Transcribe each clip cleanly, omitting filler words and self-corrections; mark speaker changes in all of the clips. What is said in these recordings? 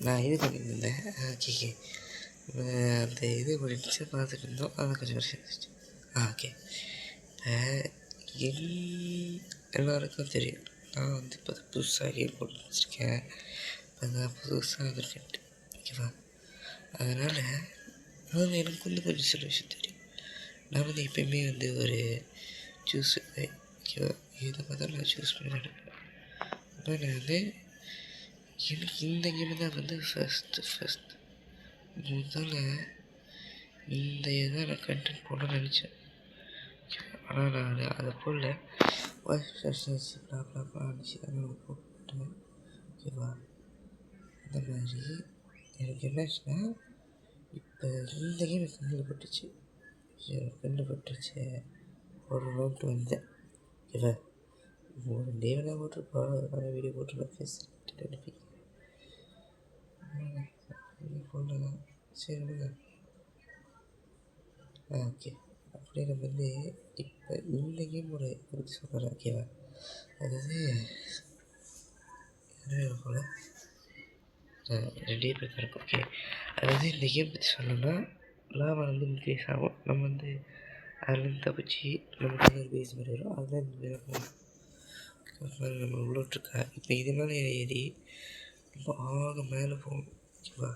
Speaker 1: நான் இது பண்ணியிருந்தேன். ஓகே. அந்த இது முடிச்சு பார்த்துட்டு இருந்தோம். அது கொஞ்சம் வருஷம் ஆச்சு. ஓகே. என் எல்லோருக்கும் தெரியும், நான் வந்து இப்போ புதுசாக கேம் போட்டு வச்சுருக்கேன். இப்போ நான் புதுசாக வந்துருக்கேன்ட்டு. ஓகேவா? அதனால் அதில் எனக்கு வந்து கொஞ்சம் சில விஷயம் தெரியும். நான் வந்து எப்போயுமே வந்து ஒரு சூஸ் ஓகேவா, இதை பார்த்தா நான் சூஸ் பண்ணி நடப்பேன். ஆனால் நான் வந்து எனக்கு இந்த கேமு தான் வந்து ஃபஸ்ட்டு முதல்ல இந்த இதை நான் கண்டென்ட் போடணும்னு நினச்சேன். ஆனால் நான் அதை போடல. இருந்துச்சு அதனால் போட்டேன். ஓகேவா? அந்த மாதிரி எனக்கு என்னாச்சுன்னா, இப்போ இந்த கேம் எனக்கு கண்ணில் பட்டுச்சு. ஒரு நோட்டு வந்தேன். ஓகேவா? ஒரு டேவெல்லாம் போட்டிருப்போம். அதனால் வீடியோ போட்டு பேசிட்டு அனுப்பிக்கிறேன். ஃபோனில் தான் சரி விடுங்க. ஓகே. அப்படியே நம்ம வந்து இப்போ இந்த கேமோட பற்றி சொல்கிறேன். ஓகேவா? அதாவது போல் 2 பேர் இருக்கும். ஓகே. அதாவது இந்த கேம் பற்றி சொல்லணும்னா, லாவா வந்து இன்க்ரீஸ் ஆகும். நம்ம வந்து அதுலேருந்து தப்பிச்சு நமக்கு வந்து ஒரு பேஸ் மாதிரி வரும். அதுதான் இந்த மாதிரி நம்ம உள்ள விட்ருக்கா. இப்போ இது மேலே ஏறி நம்ம ஆக மேலே போகணும். ஓகேவா?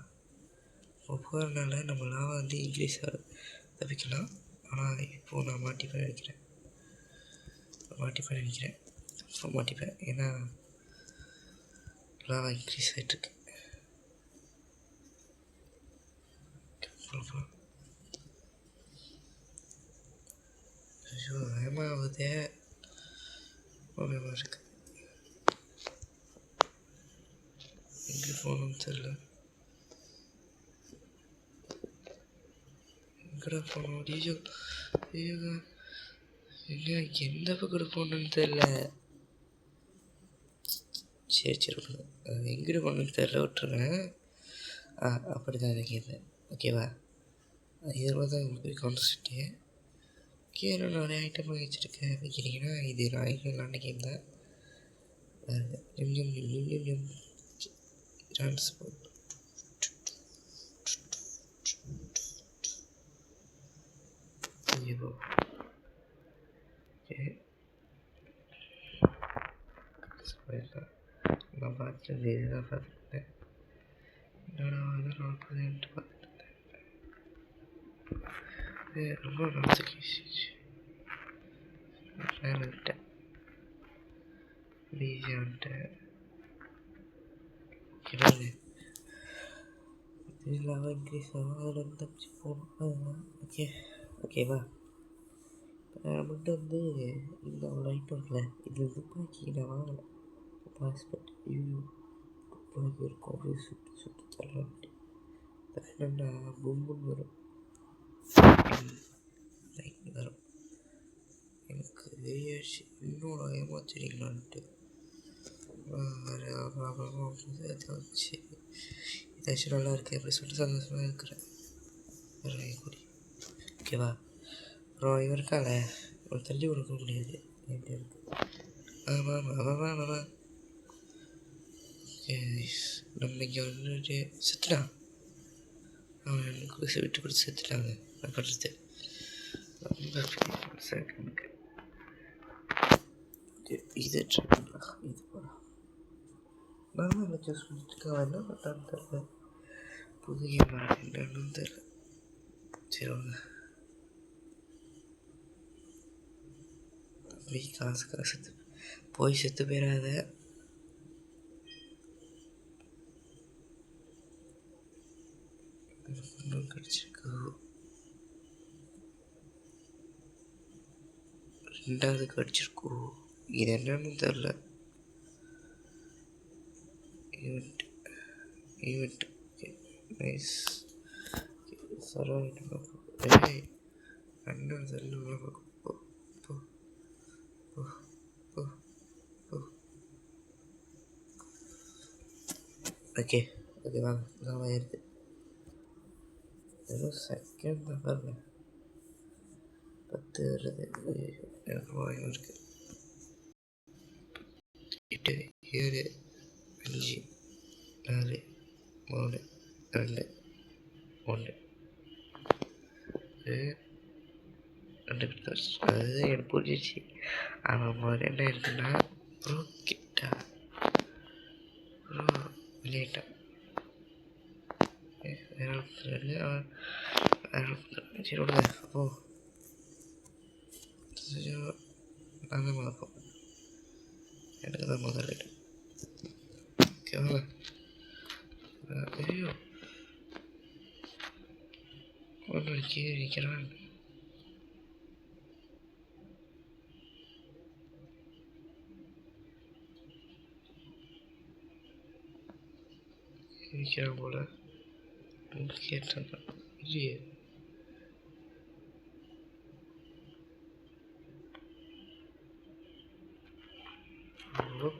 Speaker 1: இப்போ போகிறதுனால நம்ம லாவா வந்து இன்க்ரீஸ் ஆகும், தப்பிக்கலாம். ஆனால் இப்போது நான் மாட்டிப்பேன் நினைக்கிறேன். ஏன்னா லாவா இன்க்ரீஸ் ஆகிட்டுருக்கு. ஐயோ, வேகமாகுதே. வேகமாக இருக்கு. எங்கே போகணும்னு தெரில. எங்கடா போகணும்? ஐயோ எங்கே எந்த பக்கம் போகணுன்னு தெரில. சரி விடுங்க. எங்கிட்ட போகணுன்னு தெரில, விட்டுருங்க. அப்படி தான் எனக்கு இது. ஓகேவா? இதில் தான் உங்களுக்கு கான்செப்ட்டு. கீழே நிறைய ஐட்டம் வச்சுருக்கேன். வைக்கிறீங்கன்னா இது நான் விளாண்ட கேம் தான். ட்ரான்ஸ்போர்ட் நான் பார்த்துட்டு இதுதான் பார்த்துட்டேன். என்னடா அதெல்லாம் பார்த்துட்டேன். ரொம்ப நாளைக்கு விட்டேன். ஈஸியாக வந்துட்டேன். இதில் இன்க்ரீஸ் ஆகும். அதில் வந்து தப்பிச்சு போகணும். ஓகேவா? நம்மகிட்ட வந்து இந்த ஒரு ஐட்டம் இருக்குல்ல, இது துப்பாக்கி நான் வாங்கலை. பாஸ்போர்ட் துப்பாக்கி இருக்கும். அப்படியே சுட்டு தரலான்ட்டு தரலன்னா பொம்முன்னு வரும். வரும். எனக்கு தெரியாச்சு இன்னும் ஏமாத்திரிங்களான்ட்டு. வச்சு ஏதாச்சும் நல்லா இருக்குது அப்படி சொல்லிட்டு சந்தோஷமாக இருக்கிறேன். கூடி ஓகேவா? அப்புறம் இவன் இருக்கால, ஒரு தள்ளி கொடுக்க முடியாது. என்கிட்ட இருக்கு. ஆமாம் நம்ம இங்கே வந்துட்டு செத்துட்டான். அவன் குடிசை விட்டு கொடுத்து செத்துட்டாங்க. நான் பண்ணுறது ரொம்ப எனக்கு இது இது போகலாம். நான் நல்லா சூஸ் பண்ணிட்டு என்ன பண்ணான்னு தெரில. புது கேம் என்னன்னு தெரில. சரி வாங்க. காசு போய் செத்து போயிடாத. கிடச்சிருக்கு. 2வது கிடச்சிருக்கோம். இது என்னன்னு தெரில. Event nice. சரௌண்ட் அண்ணன் தெரியல. ஓகே வாங்க. நான் ஆயிடுது ஏதோ செகண்ட் தான் பாருங்க. 10 வருது. எனக்கு வாங்க இருக்குது. 8 7 5 4 3 2 1 2 பேர் அது எனக்கு புரிஞ்சிச்சு. அவன் முதல்ல என்ன இருக்குன்னா ப்ரோ கிட்டா ப்ரோ விளையாட்டான் அவன் சரி விடுங்க. அப்போ நான் தான் முதல் போவேன். எனக்கு தான் முதல் ரேட்டு. ஓகேவா? ஐயோ ஒன்று கீழே நிற்கிறான். நிற்கிறான் போல கேட்டான் இல்லையே.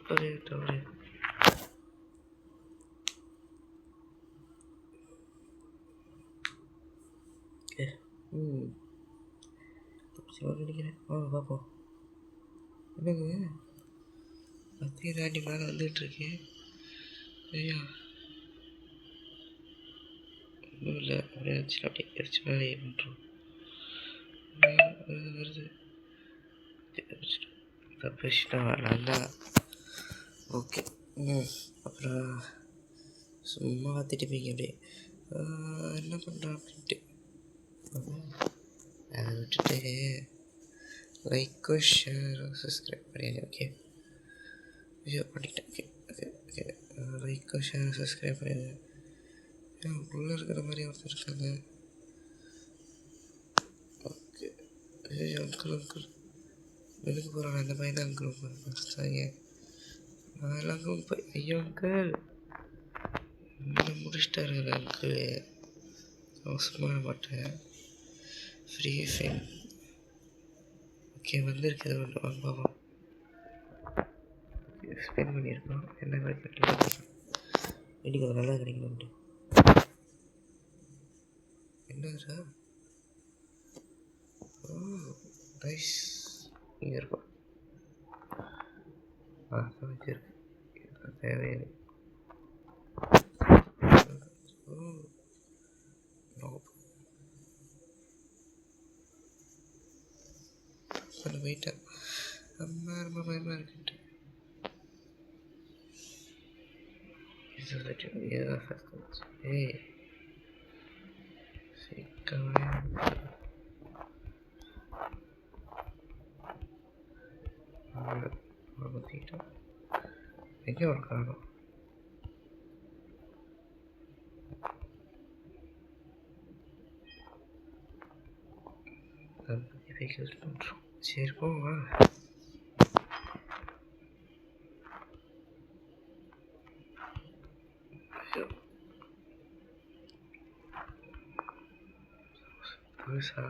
Speaker 1: பண்ணிட்டவரே நினைக்கிறேன். பார்ப்போம். என்னங்க பத்தியை தாண்டி மேலே வந்துட்டுருக்கு. ஐயா ஒன்றும் இல்லை, அப்படியே வச்சு அப்படியே எரிச்சு மேலே ஏறிட்டுரும். வருது தப்பிச்சுட்டா நல்லா. ஓகே. அப்புறம் சும்மா திட்டிப்பீங்க அப்படியே என்ன பண்ணுறான் அப்படின்ட்டு அதை விட்டுட்டு லைக்கோ ஷேரோ சப்ஸ்கிரைப் பண்ணிடுங்க. ஓகே ஐயோ பண்ணிட்டேன். ஓகே ஓகே ஓகே லைக்கோ ஷேரோ சப்ஸ்கிரைப் பண்ணிடுங்க. உள்ளே இருக்கிற மாதிரி ஒருத்தர் இருக்காங்க. ஓகே ஐயோ அங்கிள் அங்கிள் எனக்கு போகிறான் அந்த பையன் தான் அங்கிள் பார்த்தாங்க. நான் எல்லாம் அங்கிள் போய் ஐயோ அங்கிள் என்ன முடிச்சிட்டாருங்க அங்கிள். அவசரமாக மாட்டேன் ஃப்ரீ ஃபைன். ஓகே வந்திருக்குது ஒன்று வாங்க பாப்போம். ஸ்பெண்ட் பண்ணியிருக்கோம் என்ன கிடைக்கும் இன்னைக்கு அது நல்லா கிடைக்கணும்ட்டு. என்ன சார் ரைஸ் இங்கே இருக்கும். சமைச்சிருக்கு தேவையில்லை. போயிட்டேன். அம்மா ரொம்ப பயமாக இருக்குன்ட்டு ஏய் சிக்கவே எங்கே ஒரு காரணம் பண்ணுறோம். சரி போவா புதுசாக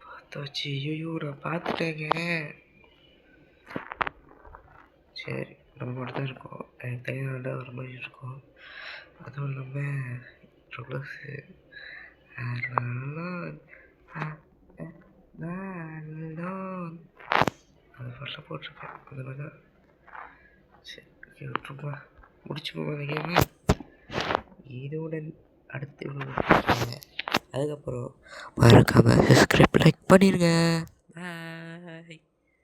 Speaker 1: பார்த்தாச்சு. ஐயோ நான் பார்த்துட்டேங்க. சரி நம்ம மட்டும் தான் இருக்கோம். எனக்கு தனியாக வர மாதிரி இருக்கும். அதுவும் இல்லாமல் ப்ளஸ்ஸு அது ஃபஸ்ட்டாக போட்டிருக்கேன் அந்த மாதிரி தான். சரி ஓகே விட்டுருப்பா முடிச்சு போவோம் அந்த கேமு. இதோட அடுத்து அதுக்கப்புறம் மறக்காமல் சப்ஸ்கிரைப் லைக் பண்ணிடுங்க.